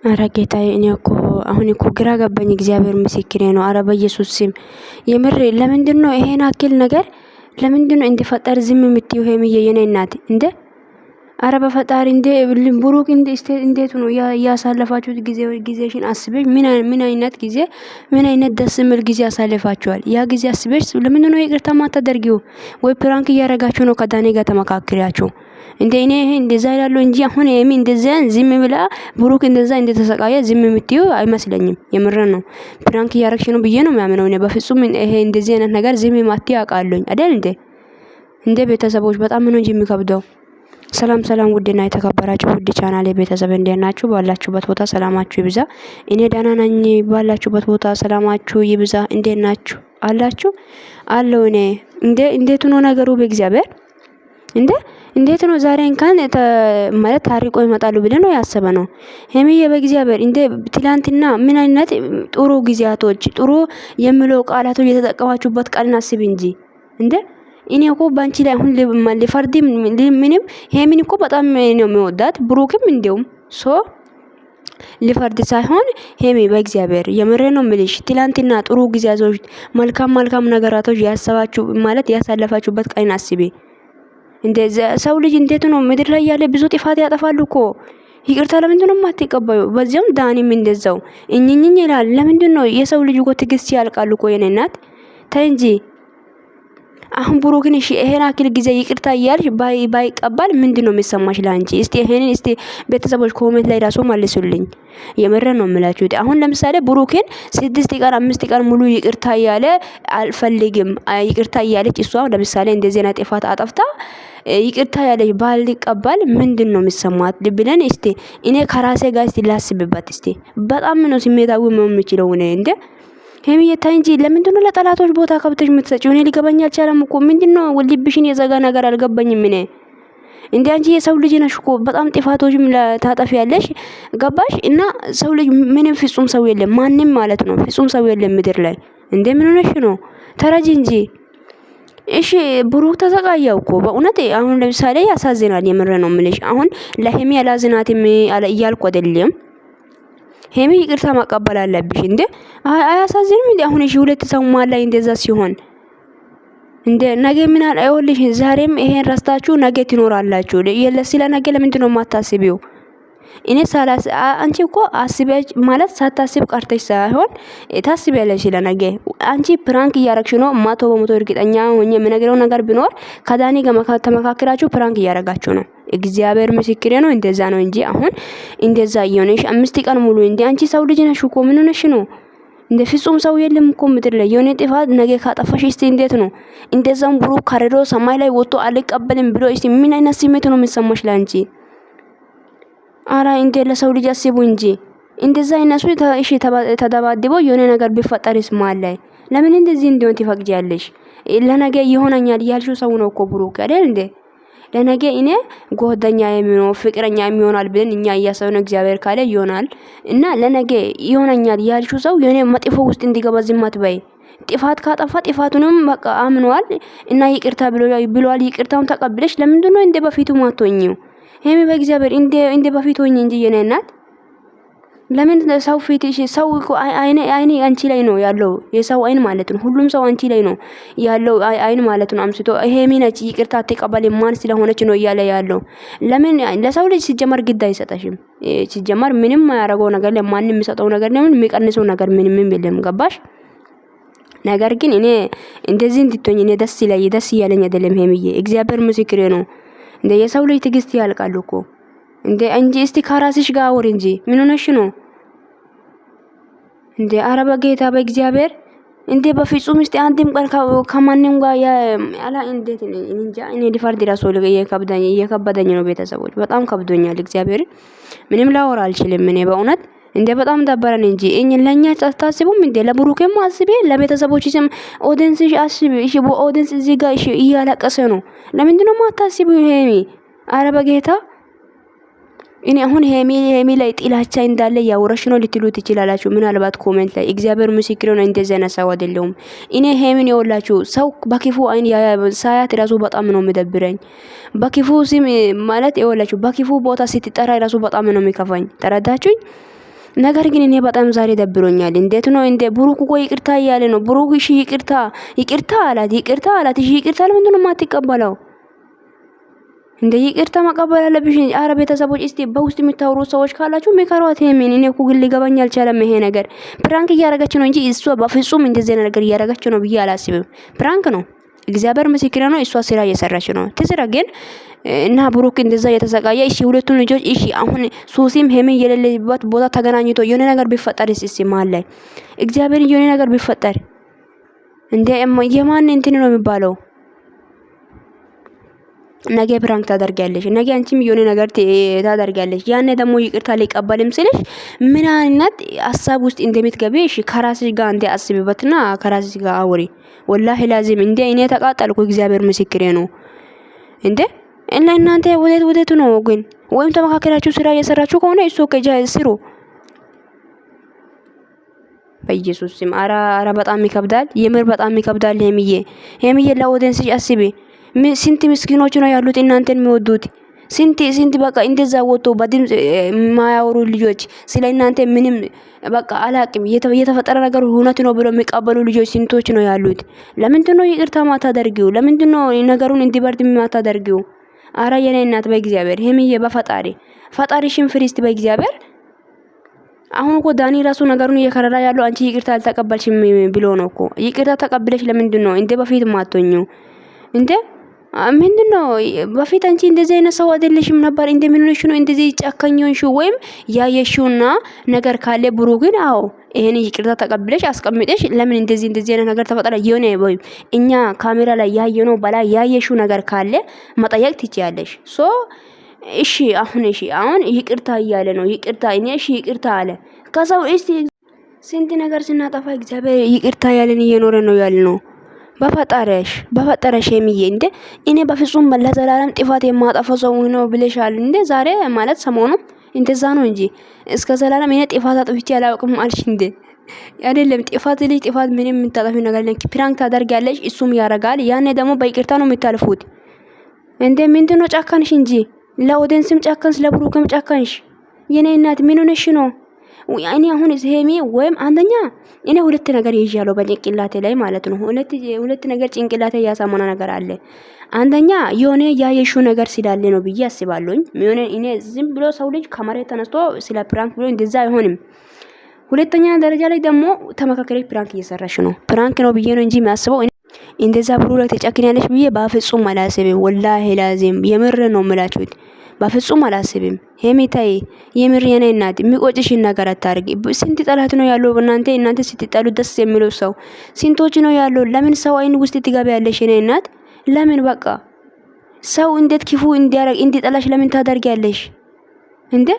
አረ ጌታዬ እኔ እኮ አሁን እኮ ግራ ገባኝ። እግዚአብሔር ምስክሬ ነው። አረ በኢየሱስ ስም የምር ለምንድነው ይሄን አክል ነገር ለምንድነው እንዲፈጠር ዝም የምትይው? ሄምዬ የኔ እናት እንደ አረ በፈጣሪ እንደ ብሩክ እንዴት ነው ያሳለፋችሁት ጊዜሽን አስበሽ ምን አይነት ጊዜ ምን አይነት ደስ የሚል ጊዜ አሳልፋችኋል? ያ ጊዜ አስበሽ ለምንድነው ይቅርታ ማታደርጊው? ወይ ፕራንክ እያረጋችሁ ነው ከዳኔ ጋር ተመካክራችሁ? እንደ እኔ እንደዛ ይላሉ እንጂ አሁን የሚ እንደዛ ዝም ብላ ብሩክ እንደዛ እንደተሰቃየ ዝም የምትዩ አይመስለኝም። የምረን ነው ፕራንክ እያረግሽ ነው ብዬ ነው የሚያምነው። እኔ በፍጹም ይሄ እንደዚህ አይነት ነገር ዝም ማትይ አውቃለሁ አይደል እንደ ቤተሰቦች በጣም ነው እንጂ የሚከብደው። ሰላም ሰላም ውድና የተከበራችሁ ውድ ቻናሌ ቤተሰብ እንዴት ናችሁ? ባላችሁበት ቦታ ሰላማችሁ ይብዛ። እኔ ደህና ነኝ። ባላችሁበት ቦታ ሰላማችሁ ይብዛ። እንዴት ናችሁ አላችሁ? አለው እኔ እንዴት ነው ነገሩ በእግዚአብሔር እንዴት ነው ዛሬ እንኳን ማለት ታሪቆ ይመጣሉ ብለን ነው ያሰበነው። ሄሚዬ በእግዚአብሔር ትላንትና ምን አይነት ጥሩ ጊዜያቶች ጥሩ የሚለው ቃላቶች የተጠቀማችሁበት ቃልን አስብ እንጂ እኔ እኮ ባንቺ ላይ አሁን ለፈርድ ምንም ሄሚን እኮ በጣም ነው የሚወዳት ብሩክም እንደውም ሊፈርድ ሳይሆን ሄሚ በእግዚአብሔር የምሬ ነው የምልሽ። ትላንትና ጥሩ ጊዜያቶች መልካም ነገራቶች ያሰባችሁ ማለት ያሳለፋችሁበት ቀን አስቢ። ሰው ልጅ እንዴት ነው ምድር ላይ ያለ ብዙ ጥፋት ያጠፋሉ እኮ ይቅርታ ለምንድን ነው የማትቀበዩ? በዚያም ዳኒም እንደዛው እኝኝኝ ይላል። ለምንድን ነው የሰው ልጅ እኮ ትግስት ያልቃል እኮ የኔ እናት ተይ እንጂ። አሁን ብሩክን እሺ ይሄን አክል ጊዜ ይቅርታ እያልሽ ባይቀበል ምንድነው የሚሰማሽ ላንቺ? እስቲ ቤተሰቦች ኮሜንት ላይ ራሱ መልሱልኝ። የመረን ነው የምላችሁ። አሁን ለምሳሌ ብሩክን 6 ቀን 5 ቀን ሙሉ ይቅርታ እያለ አልፈልግም ይቅርታ እያለች እሷ ለምሳሌ እንደዚህ አይነት ጥፋት አጠፍታ ይቅርታ ያለች ባልቀበል ምንድነው የሚሰማት ብለን እኔ ከራሴ ጋር ላስብበት። በጣም ነው ስሜታዊ መሆን የምችለው እኔ ሄሚዬ ታይ እንጂ ለምንድነው ለጠላቶች ቦታ ከብተሽ የምትሰጪው? እኔ ሊገባኝ አልቻለም እኮ ምንድነው ልብሽን የዘጋ ነገር አልገባኝም። እኔ አንቺ የሰው ልጅ ነሽ እኮ በጣም ጥፋቶችም ታጠፊያለሽ። ገባሽ? እና ሰው ልጅ ምንም ፍጹም ሰው የለም ማንም ማለት ነው ፍጹም ሰው የለም ምድር ላይ ምን ሆነሽ ነው? ተረጂ እንጂ እሺ ብሩክ ተሰቃየው እኮ በእውነት አሁን ለምሳሌ ያሳዝናል። የምር ነው የምልሽ። አሁን ለሄሚ ያላዝናትም እያልኩ አይደለም። ሄሚ ይቅርታ ማቀበል አለብሽ አያሳዝንም አሁን እሺ ሁለት ሰው ማል ላይ እንደዛ ሲሆን ነገ ምን አይወልሽ? ዛሬም ይሄን ረስታችሁ ነገ ትኖራላችሁ። ስለ ነገ ለምንድን ነው የማታስቢው? እኔ ሳላስ አንቺ እኮ አስበሽ ማለት ሳታስብ ቀርተሽ ሳይሆን ታስቢያለሽ ለነገ። አንቺ ፕራንክ እያረግሽ ነው 100% እርግጠኛ ሆኜ የምነግረው ነገር ቢኖር ከዳኒ ጋር ተመካክራችሁ ፕራንክ እያረጋችሁ ነው። እግዚአብሔር ምስክሬ ነው እንደዛ ነው እንጂ አሁን እንደዛ እየሆነሽ 5 ቀን ሙሉ አንቺ ሰው ልጅ ነሽ እኮ ምን ሆነሽ ነው? ፍጹም ሰው የለም እኮ ምድር ላይ የሆነ ጥፋት ነገ ካጠፋሽ እንዴት ነው እንደዛም ብሩክ ከረዶ ሰማይ ላይ ወጥቶ አልቀበልም ብሎ ምን አይነት ስሜት ነው የሚሰማሽ ላንቺ? አራ ለሰው ልጅ አስቡ እንጂ እንደዛ እነሱ እሺ ተደባድበው የሆነ ነገር ቢፈጠርስ ማል ላይ ለምን እንደዚህ እንዲሆን ትፈቅጃለሽ? ለነገ ይሆነኛል ያልሽው ሰው ነው እኮ ብሩክ አይደል ለነገ እኔ ጓደኛ የሚሆነው ፍቅረኛ የሚሆናል ብለን እኛ እያሰብን እግዚአብሔር ካለ ይሆናል። እና ለነገ ይሆነኛል ያልሽው ሰው የኔ መጥፎ ውስጥ እንዲገባ ዝም አትበይ። ጥፋት ካጠፋ ጥፋቱንም በቃ አምኗል እና ይቅርታ ብሏል። ይቅርታውን ተቀብለሽ ለምንድነው እንደ በፊቱ ማትሆኚው? ሄሚ በእግዚአብሔር እንደ በፊቱ ሆኚ እንጂ የኔ እናት ለምን ሰው ፊትሽ ሰው አይኔ አንቺ ላይ ነው ያለው። የሰው አይን ማለት ነው ሁሉም ሰው አንቺ ላይ ነው ያለው አይን ማለት ነው። አምስቶ ሄሚ ነች ይቅርታ አትቀበል ማን ስለሆነች ነው እያለ ያለው። ለምን ለሰው ልጅ ሲጀመር ግድ አይሰጠሽም። ሲጀመር ምንም ያረጋው ነገር ለማንም የሚሰጠው ነገር ለምን የሚቀንሰው ነገር ምንም የለም። ገባሽ? ነገር ግን እኔ እንደዚህ እንድትሆኝ እኔ ደስ ይያለኝ አይደለም ሄሚዬ እግዚአብሔር ምስክሬ ነው። የሰው ልጅ ትግስት ያልቃል እኮ እንጂ ከራስሽ ጋር አውሪ እንጂ ምን ሆነሽ ነው አረ በጌታ በእግዚአብሔር በፍጹም አንድም ቀን ከማንም ጋር ያላ እንጃ እኔ ሊፈርድ ራሱ እየከበደኝ ነው። ቤተሰቦች በጣም ከብዶኛል። እግዚአብሔር ምንም ላወራ አልችልም። እኔ በእውነት በጣም ደበረን እንጂ ለኛ ታስቡም ለብሩክም አስቢ ለቤተሰቦችም ኦዲየንስሽ አስቢ። እሺ ኦዲየንስ እዚህ ጋር እሺ እያለቀሰ ነው። ለምንድን ነው የማታስቢው ሄሚ? አረ በጌታ እኔ አሁን ሄሚ ላይ ጥላቻ እንዳለ ያወራሽ ነው ልትሉ ትችላላችሁ ምናልባት ኮሜንት ላይ። እግዚአብሔር ምስክር ነው እንደዛ ነሳው አይደለም። እኔ ሄሚን ይወላችሁ ሰው በክፉ አይን ሳያት ራሱ በጣም ነው የሚደብረኝ። በክፉ ሲም ማለት ይወላችሁ በክፉ ቦታ ስትጠራ ራሱ በጣም ነው የሚከፋኝ። ተረዳችሁኝ? ነገር ግን እኔ በጣም ዛሬ ደብሮኛል። እንዴት ነው እንደ ብሩክ እኮ ይቅርታ እያለ ነው። ብሩክ እሺ ይቅርታ አላት። እሺ ይቅርታ ለምንድን ነው የማትቀበለው? እንደ ይቅርታ መቀበል አለብሽ። አረ ቤተሰቦች እስቲ በውስጥ የሚታወሩ ሰዎች ካላችሁ ምከሯት። ምን እኔ እኮ ግን ሊገባኝ አልቻለም። ይሄ ነገር ፕራንክ እያረጋች ነው እንጂ እሷ በፍጹም እንደዚህ ነገር እያረጋች ነው ብዬ አላስብም። ፕራንክ ነው። እግዚአብሔር ምስክር ነው። እሷ ስራ እየሰራች ነው። ትስራ ግን እና ብሩክ እንደዛ እየተሰቃየ እሺ፣ ሁለቱን ልጆች እሺ፣ አሁን ሱሲም ሄሜ የሌለበት ቦታ ተገናኝቶ የሆነ ነገር ቢፈጠር እሺ፣ ማለ እግዚአብሔር የሆነ ነገር ቢፈጠር እንደ የማን እንትን ነው የሚባለው? ነገ ፕራንክ ታደርጋለሽ፣ ነገ አንቺም የሆነ ነገር ታደርጋለሽ። ያኔ ደግሞ ይቅርታ ሊቀበልም ስልሽ ምን አይነት ሀሳብ ውስጥ እንደምትገቢ እሺ፣ ከራስሽ ጋር እንደ አስቢበትና ከራስሽ ጋር አውሪ። ወላሂ ላዚም እንደ እኔ ተቃጠልኩ። እግዚአብሔር ምስክሬ ነው። እንደ እናንተ ወዴት ነው ግን? ወይም ተመካከራችሁ ስራ እየሰራችሁ ከሆነ እሱ ከጃ ስሩ። በኢየሱስ ስም አራ በጣም ይከብዳል። የምር በጣም ይከብዳል። ሄምዬ ለኦዲየንስ አስቢ። ስንት ምስኪኖች ነው ያሉት እናንተን የሚወዱት? ስንት በቃ እንደዛ ወጥቶ በድምጽ የማያወሩ ልጆች ስለ እናንተ ምንም በቃ አላቅም የተፈጠረ ነገር እውነት ነው ብሎ የሚቀበሉ ልጆች ስንቶች ነው ያሉት? ለምንድን ነው ይቅርታ ማታደርጊው? ለምንድን ነው ነገሩን እንዲበርድ ማታደርጊው? አረ የኔ እናት በእግዚአብሔር ሄምዬ ፈጣሪሽን ፍሪስት በእግዚአብሔር። አሁን እኮ ዳኒ ራሱ ነገሩን እየከረራ ያለው አንቺ ይቅርታ አልተቀበልሽም ብሎ ነው እኮ። ይቅርታ ተቀብለሽ ለምንድን ነው እንደ በፊት ማቶኙ እንደ ምንድነው? በፊት አንቺ እንደዚህ አይነት ሰው አይደለሽም ነበር። ምን ሆነሽ ነው እንደዚህ ጨካኞንሽ? ወይም ያየሽውና ነገር ካለ ብሩ ግን አዎ ይሄን ይቅርታ ተቀብለሽ አስቀምጠሽ ለምን እንደዚህ አይነት ነገር ተፈጠረ የሆነ ወይም እኛ ካሜራ ላይ ያየነው በላይ ያየሽው ነገር ካለ መጠየቅ ትችያለሽ። እሺ አሁን ይቅርታ እያለ ነው። ይቅርታ እሺ ይቅርታ አለ። ከሰው እስቲ ስንት ነገር ስናጠፋ እግዚአብሔር ይቅርታ ያለን እየኖረ ነው ያልነው። በፈጠረሽ ሄምዬ እንደ እኔ በፍጹም ለዘላለም ጥፋት የማጠፋው ሰው ነው ብለሻል እንደ ዛሬ ማለት ሰሞኑ እንደዛ ነው እንጂ እስከ ዘላለም እኔ ጥፋት አጥፍቼ አላውቅም አልሽ እንደ አይደለም። ጥፋት ምንም የምታጠፊው ነገር የለም። ፕራንክ ታደርጊያለሽ፣ እሱም ያረጋል። ያኔ ደግሞ በይቅርታ ነው የምታልፉት። እንደ ምንድነው ጨካንሽ እንጂ ለኦዲየንስም ጨካንሽ፣ ለብሩክም ጨካንሽ። የኔ እናት ምን ሆነሽ ነው? እኔ አሁን ሄሚ ወይም አንደኛ እኔ ሁለት ነገር ይያለው በጭንቅላቴ ላይ ማለት ነው። ሁለት ነገር ጭንቅላቴ ያሳመና ነገር አለ። አንደኛ የሆነ ያየሹ ነገር ስላለ ነው ብዬ አስባለሁኝ። የሆነ እኔ ዝም ብሎ ሰው ልጅ ከመሬት ተነስቶ ስለ ፕራንክ ብሎ እንደዛ አይሆንም። ሁለተኛ ደረጃ ላይ ደግሞ ተመካከረሽ ፕራንክ እየሰራሽ ነው። ፕራንክ ነው ብዬ ነው እንጂ የሚያስበው እንደዛ ብሩ ላይ ተጨክኛለሽ ብዬ በፍጹም አላስብም። ወላሂ ላዚም የምር ነው የምላችሁት። በፍጹም አላስብም። ሄሚታይ የምር የኔ እናት የሚቆጭሽን ነገር አታርጊ። ስንት ጠላት ነው ያለው እናንተ ስትጣሉ ደስ የሚለው ሰው ስንቶች ነው ያለው? ለምን ሰው አይን ውስጥ ትገቢያለሽ? የኔ እናት ለምን በቃ ሰው እንዴት ክፉ እንዲጠላሽ ለምን ታደርጊያለሽ እንዴ?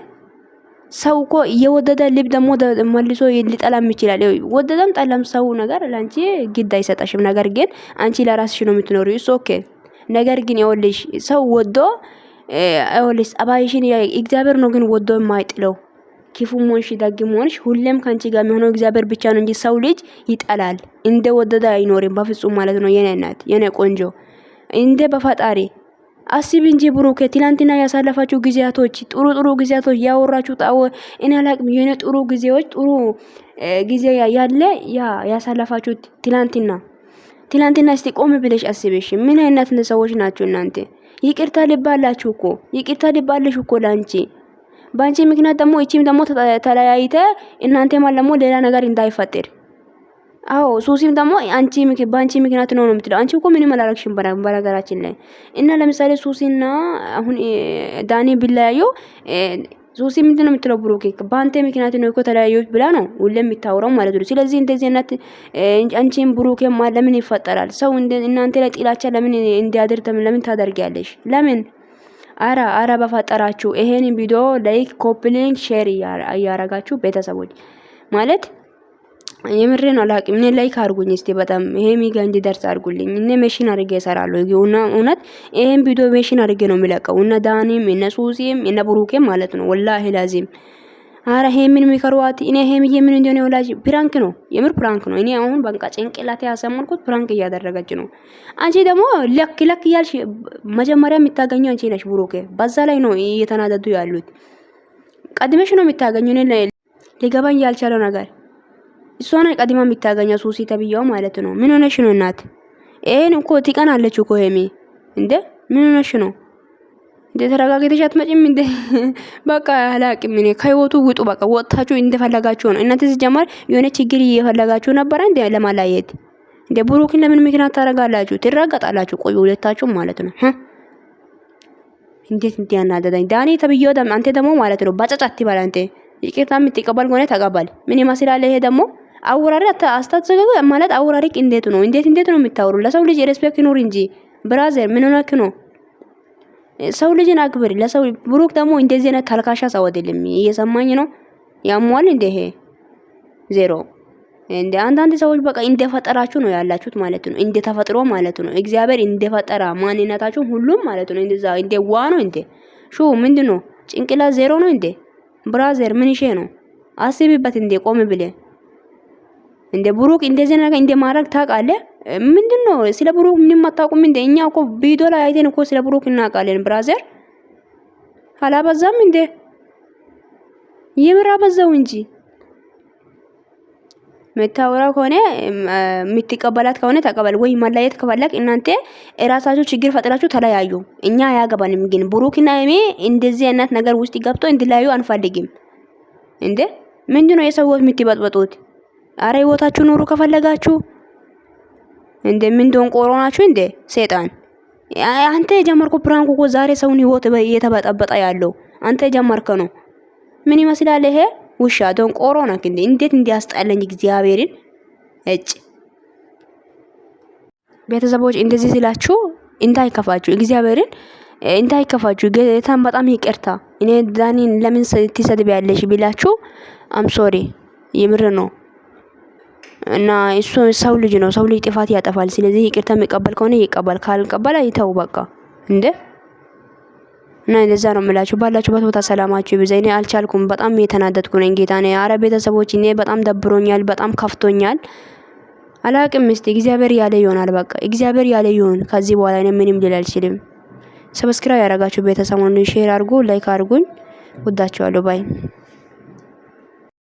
ሰው እኮ የወደደ ልብ ደግሞ መልሶ ሊጠላም ይችላል። ወደደም ጠላም ሰው ነገር ላንቺ ግድ አይሰጣሽም። ነገር ግን አንቺ ለራስሽ ነው የምትኖሪው። ኦኬ። ነገር ግን ይኸውልሽ ሰው ወዶ ይኸውልሽ ጸባይሽን እግዚአብሔር ነው ግን ወዶ የማይጥለው። ክፉም ሆንሽ ደግም ሆንሽ ሁሌም ካንቺ ጋር የሚሆነው እግዚአብሔር ብቻ ነው እንጂ ሰው ልጅ ይጠላል እንደ ወደደ አይኖርም በፍጹም ማለት ነው። የኔ እናት የኔ ቆንጆ እንደ በፈጣሪ አስቢ እንጂ ብሩክ ትላንትና ያሳለፋችሁ ጊዜያቶች ጥሩ ጊዜያቶች ያወራችሁ እኔ አላቅም። የኔ ጥሩ ጊዜዎች ጥሩ ጊዜ ያለ ያሳለፋችሁ ትላንትና እስቲ ቆም ብለሽ አስበሽ ምን አይነት ሰዎች ናችሁ እናንተ? ይቅርታ ልባላችሁ እኮ ይቅርታ ልባልሽ እኮ ላንቺ ባንቺ ምክንያት ደግሞ እቺም ደግሞ ተለያይተ እናንተ ማለት ደግሞ ሌላ ነገር እንዳይፈጠር። አዎ ሱሲም ደግሞ ባንቺ ምክንያት ነው የምትለው። አንቺ እኮ ምንም አላረግሽም በነገራችን ላይ እና ለምሳሌ ሱሲና አሁን ዳኒ ቢለያዩ ሱሲ ምንድን ነው የምትለው? ብሩክ ባንተ ምክንያት ነው እኮ ተለያዩት ብላ ነው ሁሌም የምታወራው ማለት ነው። ስለዚህ እንደዚህ እናት አንቺም ብሩክ ለምን ይፈጠራል? ሰው እናንተ ላይ ጥላቻ ለምን እንዲያደርግ ለምን ታደርጊያለሽ? ለምን? አራ በፈጠራችሁ ይሄን ቪዲዮ ላይክ፣ ኮፒ ሊንክ፣ ሼር እያረጋችሁ ቤተሰቦች ማለት የምሬን አላቅም። እኔ ላይክ አድርጉኝ እስቲ በጣም ይሄ ሚጋ እንዲደርስ አድርጉልኝ። እኔ ሜሽን አድርጌ እሰራለሁ። እውነት ይሄን ቪዲዮ ሜሽን አድርጌ ነው የሚለቀው። እና ዳኒም እና ሱሲም እና ብሩኬም ማለት ነው ወላሂ ላዚም። አረ ሄምን የሚከሯት እኔ ሄምዬ ምን እንደሆነ ወላሂ ፕራንክ ነው፣ የምር ፕራንክ ነው። እኔ አሁን በቃ ጭንቅላቴ ያሰማልኩት ፕራንክ እያደረገች ነው። አንቺ ደግሞ ለክ ያልሽ መጀመሪያ የምታገኘው አንቺ ነሽ ብሩኬ። በዛ ላይ ነው እየተናደዱ ያሉት። ቀድመሽ ነው የምታገኘው። ሊገባኝ ያልቻለው ነገር እሷ ነው ቀድማ የምታገኘው ሱሲ ተብያው ማለት ነው። ምን ሆነሽ ነው እናት? ይሄን እኮ ትቀናለች እኮ ሄሚ እንዴ ምን ሆነሽ ነው እንዴ? ተረጋግተሽ አትመጪም እንዴ? በቃ አላቅም እኔ ከህይወቱ ውጡ። በቃ ወጣችሁ እንደፈለጋችሁ ነው። እናንተ ሲጀመር የሆነ ችግር እየፈለጋችሁ ነበር እንዴ ለማላየት እንዴ? ብሩክን ለምን ምክንያት ታረጋላችሁ? ትረጋጣላችሁ። ቆዩ ሁለታችሁ ማለት ነው። እንዴት እንዲያናደዳኝ ዳኒ ተብዬው አንተ ደግሞ ማለት ነው ባጫጫት ይባል። አንተ ይቅርታ የምትቀበል ሆነ ተቀበል። ምን ይመስላል ይሄ ደግሞ አውራሪ አስተዘገገ ማለት አውራሪቅ እንዴት ነው ነው የምታወሩ? ለሰው ልጅ ሬስፔክት ኑር እንጂ ብራዘር ምን ሆነክ ነው? ሰው ልጅን አክብር። ለሰው ብሩክ ደግሞ እንደዚህ አይነት ተልካሻ ሰው አይደለም። እየሰማኝ ነው ያሟል እንደ ይሄ ዜሮ እንደ አንዳንድ ሰዎች በቃ እንደፈጠራችሁ ነው ያላችሁት ማለት ነው። እንደ ተፈጥሮ ማለት ነው። እግዚአብሔር እንደፈጠራ ማንነታችሁ ሁሉም ማለት ነው። እንደዛ እንደ ዋ ነው እንደ ሹ ምንድነው ጭንቅላት ዜሮ ነው እንደ ብራዘር ምን ይሄ ነው? አስቢበት እንደ ቆም ብለ እንደ ብሩክ እንደዚህ ነገር እንደ ማድረግ ታውቃለህ? ምንድነው ስለ ብሩክ ምንም አታውቁም እንደ እኛ እኮ ቪዲዮ ላይ አይተን እኮ ስለ ብሩክ እናውቃለን። ብራዘር አላበዛም እንደ የምራ በዛው እንጂ መታወራው ከሆነ የምትቀበላት ከሆነ ተቀበል። ወይ ማላየት ከፈለክ እናንተ እራሳችሁ ችግር ፈጥራችሁ ተለያዩ። እኛ አያገባንም። ግን ብሩክና እኔ እንደዚህ አይነት ነገር ውስጥ ገብቶ እንድላዩ አንፈልግም። እንዴ ምንድነው የሰው ህይወት የምትበጥበጡት? አረ ህይወታችሁ ኑሩ ከፈለጋችሁ። እንደ ምንድን ቆሮናችሁ እንደ ሰይጣን አንተ የጀመርከው ፕራንክ እኮ ዛሬ ሰውን ህይወት እየተበጠበጠ ያለው አንተ የጀመርከው ነው። ምን ይመስላል ይሄ? ውሻ ዶን ቆሮና እንዴ እንዴት እንዲያስጣለኝ እግዚአብሔርን እጭ ቤተሰቦች እንደዚህ ሲላችሁ እንዳይከፋችሁ እግዚአብሔርን እንዳይከፋችሁ ጌታን በጣም ይቅርታ። እኔ ዳኒን ለምን ትሰድቢያለሽ ቢላችሁ አም ሶሪ የምር ነው። እና እሱ ሰው ልጅ ነው። ሰው ልጅ ጥፋት ያጠፋል። ስለዚህ ይቅርታ የሚቀበል ከሆነ ይቀበል፣ ካልቀበል አይተው በቃ እንዴ። እና እንደዛ ነው የምላችሁ። ባላችሁበት ቦታ ሰላማችሁ ይብዛ። እኔ አልቻልኩም። በጣም የተናደድኩ ነኝ። ጌታ ነኝ። አረ ቤተሰቦች እኔ በጣም ደብሮኛል፣ በጣም ከፍቶኛል። አላቅም። እስቲ እግዚአብሔር ያለ ይሆናል። በቃ እግዚአብሔር ያለ ይሁን። ከዚህ በኋላ እኔ ምንም ልል አልችልም። ሰብስክራይብ ያደረጋችሁ ቤተሰቦች ሼር አድርጉ፣ ላይክ አድርጉኝ። ወዳችኋለሁ። ባይ